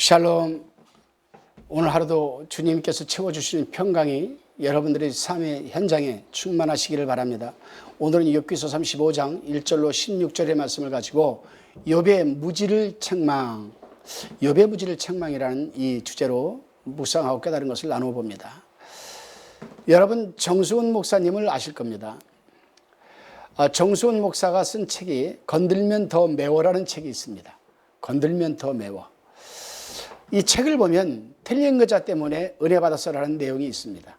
샬롬. 오늘 하루도 주님께서 채워주시는 평강이 여러분들의 삶의 현장에 충만하시기를 바랍니다. 오늘은 욥기서 35장 1절로 16절의 말씀을 가지고 욥의 무지를 책망, 욥의 무지를 책망이라는 이 주제로 묵상하고 깨달은 것을 나누어 봅니다. 여러분, 정수훈 목사님을 아실 겁니다. 정수훈 목사가 쓴 책이 건들면 더 매워라는 책이 있습니다. 건들면 더 매워. 이 책을 보면 틀린 글자 때문에 은혜 받았어라는 내용이 있습니다.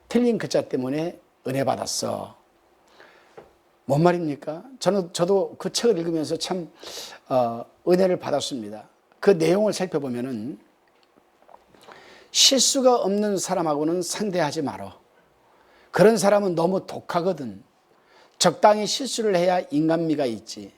틀린 글자 때문에 은혜 받았어. 뭔 말입니까? 저도 그 책을 읽으면서 참 은혜를 받았습니다. 그 내용을 살펴보면은 실수가 없는 사람하고는 상대하지 말어. 그런 사람은 너무 독하거든. 적당히 실수를 해야 인간미가 있지.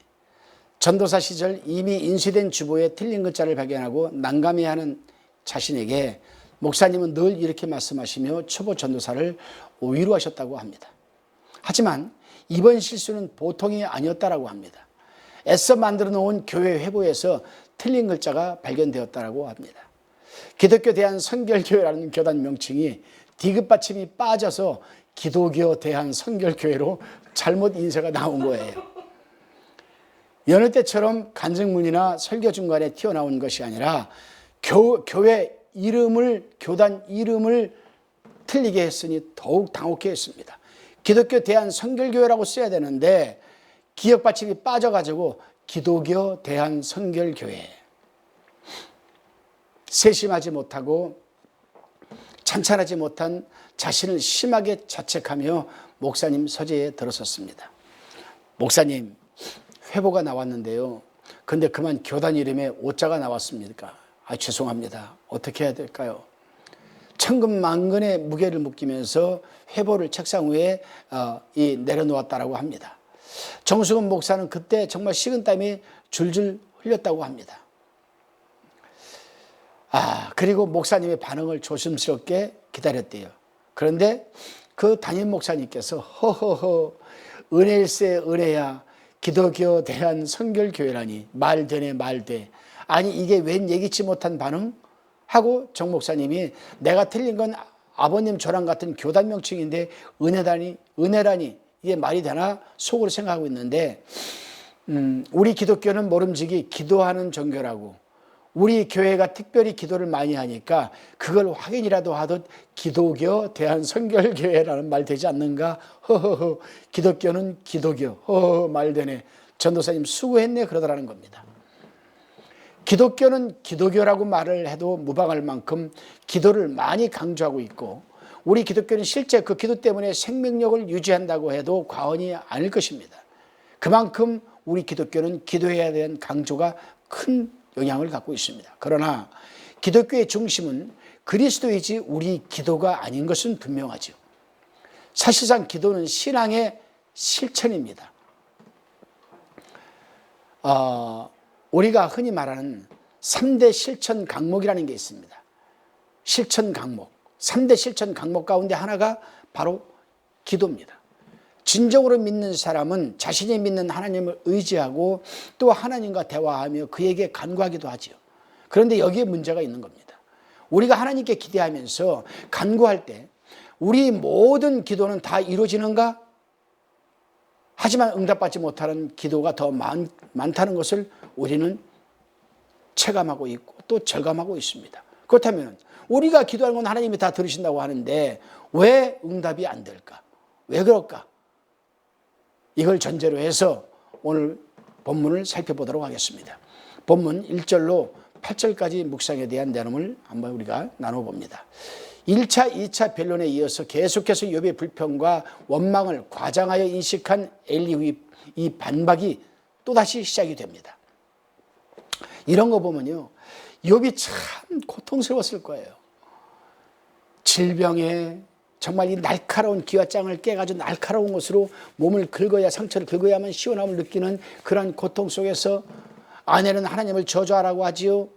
전도사 시절 이미 인쇄된 주보에 틀린 글자를 발견하고 난감해하는 자신에게 목사님은 늘 이렇게 말씀하시며 초보 전도사를 위로하셨다고 합니다. 하지만 이번 실수는 보통이 아니었다고 합니다. 애써 만들어 놓은 교회 회보에서 틀린 글자가 발견되었다고 합니다. 기독교 대한선결교회라는 교단 명칭이 디귿받침이 빠져서 기독교 대한선결교회로 잘못 인쇄가 나온 거예요. 여느 때처럼 간증문이나 설교 중간에 튀어나온 것이 아니라 교회 이름을, 교단 이름을 틀리게 했으니 더욱 당혹해 했습니다. 기독교 대한선결교회라고 써야 되는데 기역 받침이 빠져가지고 기독교 대한선결교회. 세심하지 못하고 찬찬하지 못한 자신을 심하게 자책하며 목사님 서재에 들어섰습니다. 목사님, 회보가 나왔는데요. 근데 그만 교단 이름에 오자가 나왔습니까? 죄송합니다. 어떻게 해야 될까요? 천근만근의 무게를 묶이면서 회보를 책상 위에 내려놓았다고 합니다. 정수근 목사는 그때 정말 식은땀이 줄줄 흘렸다고 합니다. 그리고 목사님의 반응을 조심스럽게 기다렸대요. 그런데 그 담임 목사님께서 허허허 은혜일세 은혜야 기독교 대한선결교회라니 말되네 말돼. 아니 이게 웬 예기치 못한 반응? 하고 정 목사님이 내가 틀린 건 아버님 저랑 같은 교단 명칭인데 은혜라니 이게 말이 되나 속으로 생각하고 있는데 우리 기독교는 모름지기 기도하는 종교라고 우리 교회가 특별히 기도를 많이 하니까 그걸 확인이라도 하듯 기독교 대한선결교회라는 말 되지 않는가? 허허허 기독교는 기독교 허허 말 되네. 전도사님 수고했네 그러더라는 겁니다. 기독교는 기독교라고 말을 해도 무방할 만큼 기도를 많이 강조하고 있고 우리 기독교는 실제 그 기도 때문에 생명력을 유지한다고 해도 과언이 아닐 것입니다. 그만큼 우리 기독교는 기도해야 되는 강조가 큰 영향을 갖고 있습니다. 그러나 기독교의 중심은 그리스도이지 우리 기도가 아닌 것은 분명하죠. 사실상 기도는 신앙의 실천입니다. 우리가 흔히 말하는 3대 실천 강목이라는 게 있습니다. 실천 강목, 3대 실천 강목 가운데 하나가 바로 기도입니다. 진정으로 믿는 사람은 자신이 믿는 하나님을 의지하고 또 하나님과 대화하며 그에게 간구하기도 하지요. 그런데 여기에 문제가 있는 겁니다. 우리가 하나님께 기대하면서 간구할 때 우리 모든 기도는 다 이루어지는가? 하지만 응답받지 못하는 기도가 더 많다는 것을 우리는 체감하고 있고 또 절감하고 있습니다. 그렇다면 우리가 기도하는 건 하나님이 다 들으신다고 하는데 왜 응답이 안 될까? 왜 그럴까? 이걸 전제로 해서 오늘 본문을 살펴보도록 하겠습니다. 본문 1절로 8절까지 묵상에 대한 내용을 한번 우리가 나눠봅니다. 1차, 2차 변론에 이어서 계속해서 욥의 불평과 원망을 과장하여 인식한 엘리후의 이 반박이 또다시 시작이 됩니다. 이런 거 보면요, 욥이 참 고통스러웠을 거예요. 질병에 정말 이 날카로운 기와장을 깨가지고 날카로운 것으로 몸을 긁어야 상처를 긁어야만 시원함을 느끼는 그런 고통 속에서 아내는 하나님을 저주하라고 하지요.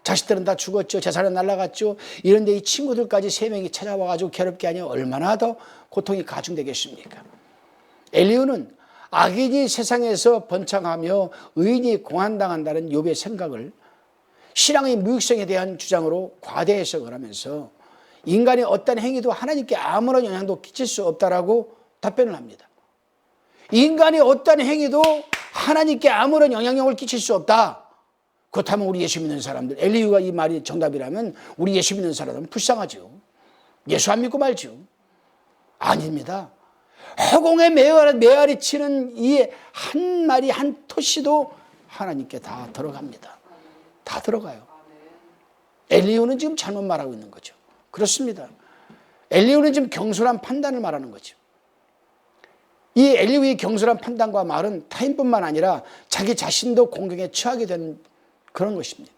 자식들은 다 죽었죠. 재산은 날아갔죠. 이런데 이 친구들까지 3명이 찾아와가지고 괴롭게 하니 얼마나 더 고통이 가중되겠습니까? 엘리후는 악인이 세상에서 번창하며 의인이 공한당한다는 욥의 생각을 신앙의 무익성에 대한 주장으로 과대 해석을 하면서 인간의 어떤 행위도 하나님께 아무런 영향도 끼칠 수 없다라고 답변을 합니다. 인간의 어떤 행위도 하나님께 아무런 영향력을 끼칠 수 없다. 그렇다면 우리 예수 믿는 사람들, 엘리후가 이 말이 정답이라면 우리 예수 믿는 사람들은 불쌍하죠. 예수 안 믿고 말죠. 아닙니다. 허공에 메아리 치는 이 한 마리 한 토시도 하나님께 다 들어갑니다. 다 들어가요. 엘리후는 지금 잘못 말하고 있는 거죠. 그렇습니다. 엘리후는 지금 경솔한 판단을 말하는 거죠. 이 엘리후의 경솔한 판단과 말은 타인뿐만 아니라 자기 자신도 공경에 처하게 되는 그런 것입니다.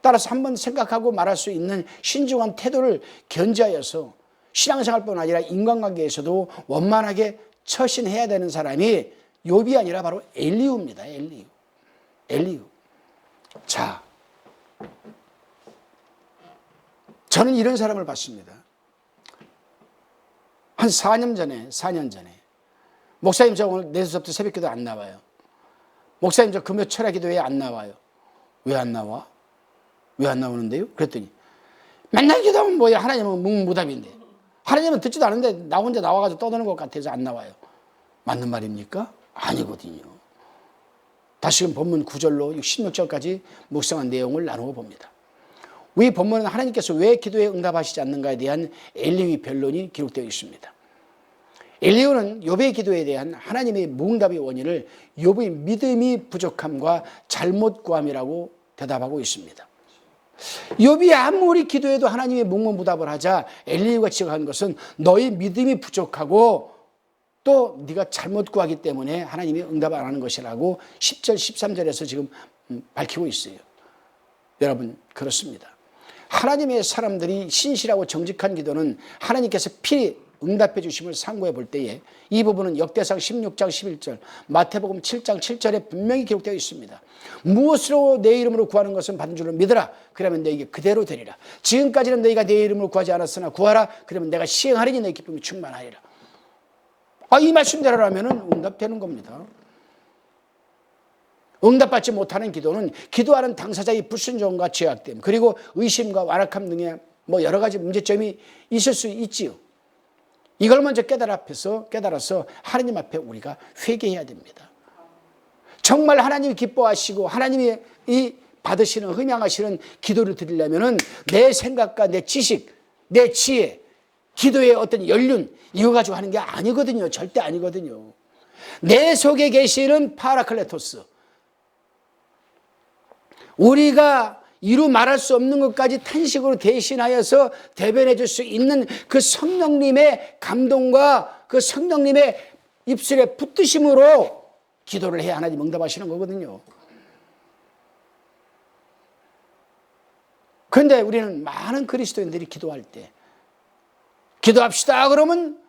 따라서 한번 생각하고 말할 수 있는 신중한 태도를 견지하여서 신앙생활뿐 아니라 인간관계에서도 원만하게 처신해야 되는 사람이 욥이 아니라 바로 엘리후입니다. 엘리후. 자, 저는 이런 사람을 봤습니다. 한 4년 전에 목사님 저 오늘 4시부터 새벽기도 안 나와요. 목사님 저 금요 철야기도회 안 나와요. 왜 안 나와? 왜 안 나오는데요? 그랬더니 맨날 기도하면 뭐야, 하나님은 묵묵무답인데 하나님은 듣지도 않은데 나 혼자 나와가지고 떠드는 것 같아서 안 나와요. 맞는 말입니까? 아니거든요. 다시금 본문 9절로 16절까지 묵상한 내용을 나누어 봅니다. 이 본문은 하나님께서 왜 기도에 응답하시지 않는가에 대한 엘리후의 변론이 기록되어 있습니다. 엘리후는 욥의 기도에 대한 하나님의 무응답의 원인을 욥의 믿음이 부족함과 잘못 구함이라고 대답하고 있습니다. 욥이 아무리 기도해도 하나님의 묵묵무답을 하자 엘리후가 지적한 것은 너의 믿음이 부족하고 또 네가 잘못 구하기 때문에 하나님이 응답 안 하는 것이라고 10절 13절에서 지금 밝히고 있어요. 여러분, 그렇습니다. 하나님의 사람들이 신실하고 정직한 기도는 하나님께서 필히 응답해 주심을 상고해 볼 때에 이 부분은 역대상 16장 11절, 마태복음 7장 7절에 분명히 기록되어 있습니다. 무엇으로 내 이름으로 구하는 것은 받은 줄로 믿으라. 그러면 너에게 그대로 되리라. 지금까지는 너희가 내 이름으로 구하지 않았으나 구하라. 그러면 내가 시행하리니 내 기쁨이 충만하리라. 이 말씀대로라면 응답되는 겁니다. 응답받지 못하는 기도는 기도하는 당사자의 불순종과 죄악됨, 그리고 의심과 완악함 등의 여러 가지 문제점이 있을 수 있지요. 이걸 먼저 깨달아서 하나님 앞에 우리가 회개해야 됩니다. 정말 하나님이 기뻐하시고 하나님이 이 받으시는, 흠양하시는 기도를 드리려면 내 생각과 내 지식, 내 지혜, 기도의 어떤 연륜 이거 가지고 하는 게 아니거든요. 절대 아니거든요. 내 속에 계시는 파라클레토스, 우리가 이루 말할 수 없는 것까지 탄식으로 대신하여서 대변해 줄 수 있는 그 성령님의 감동과 그 성령님의 입술에 붙드심으로 기도를 해야 하나님 응답하시는 거거든요. 그런데 우리는 많은 그리스도인들이 기도할 때 기도합시다 그러면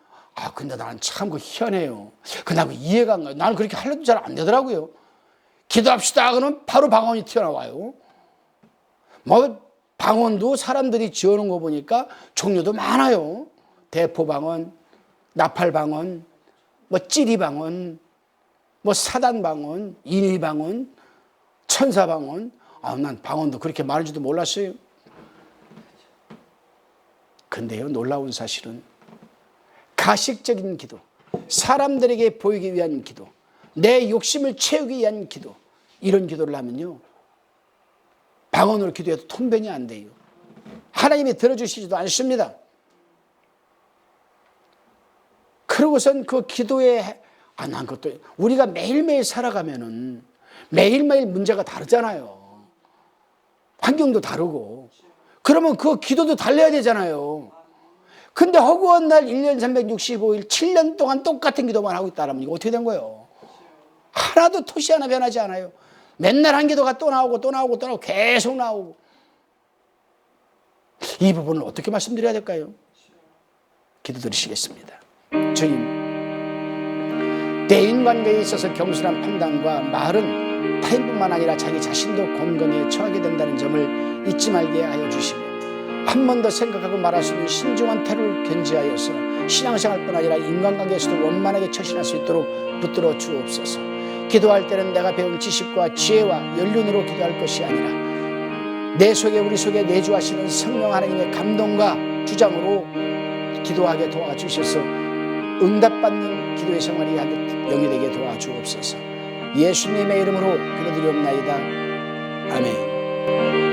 근데 나는 참 희한해요. 나는 이해가 안 가요. 나는 그렇게 하려도 잘 안 되더라고요. 기도합시다 그러면 바로 방언이 튀어나와요. 방언도 사람들이 지어놓은 거 보니까 종류도 많아요. 대포방언, 나팔방언, 찌리방언, 사단방언, 인위방언, 천사방언. 난 방언도 그렇게 많은 줄도 몰랐어요. 근데요, 놀라운 사실은 가식적인 기도, 사람들에게 보이기 위한 기도, 내 욕심을 채우기 위한 기도, 이런 기도를 하면요, 방언으로 기도해도 통변이 안 돼요. 하나님이 들어주시지도 않습니다. 그러고선 그 기도에 난 그것도 우리가 매일매일 살아가면은 매일매일 문제가 다르잖아요. 환경도 다르고. 그러면 그 기도도 달라야 되잖아요. 근데 허구한 날 1년 365일 7년 동안 똑같은 기도만 하고 있다면 이거 어떻게 된 거예요? 하나도 토시 하나 변하지 않아요. 맨날 한 기도가 또 나오고 계속 나오고. 이 부분을 어떻게 말씀드려야 될까요? 기도드리시겠습니다. 주님, 대인관계에 있어서 경솔한 판단과 말은 타인뿐만 아니라 자기 자신도 곤경에 처하게 된다는 점을 잊지 말게 하여 주시고, 한 번 더 생각하고 말할 수 있는 신중한 태도를 견지하여서 신앙생활뿐 아니라 인간관계에서도 원만하게 처신할 수 있도록 붙들어 주옵소서. 기도할 때는 내가 배운 지식과 지혜와 연륜으로 기도할 것이 아니라 내 속에 우리 속에 내주하시는 성령 하나님의 감동과 주장으로 기도하게 도와주셔서 응답받는 기도의 생활이 영이 되게 도와주옵소서. 예수님의 이름으로 기도드리옵나이다. 아멘.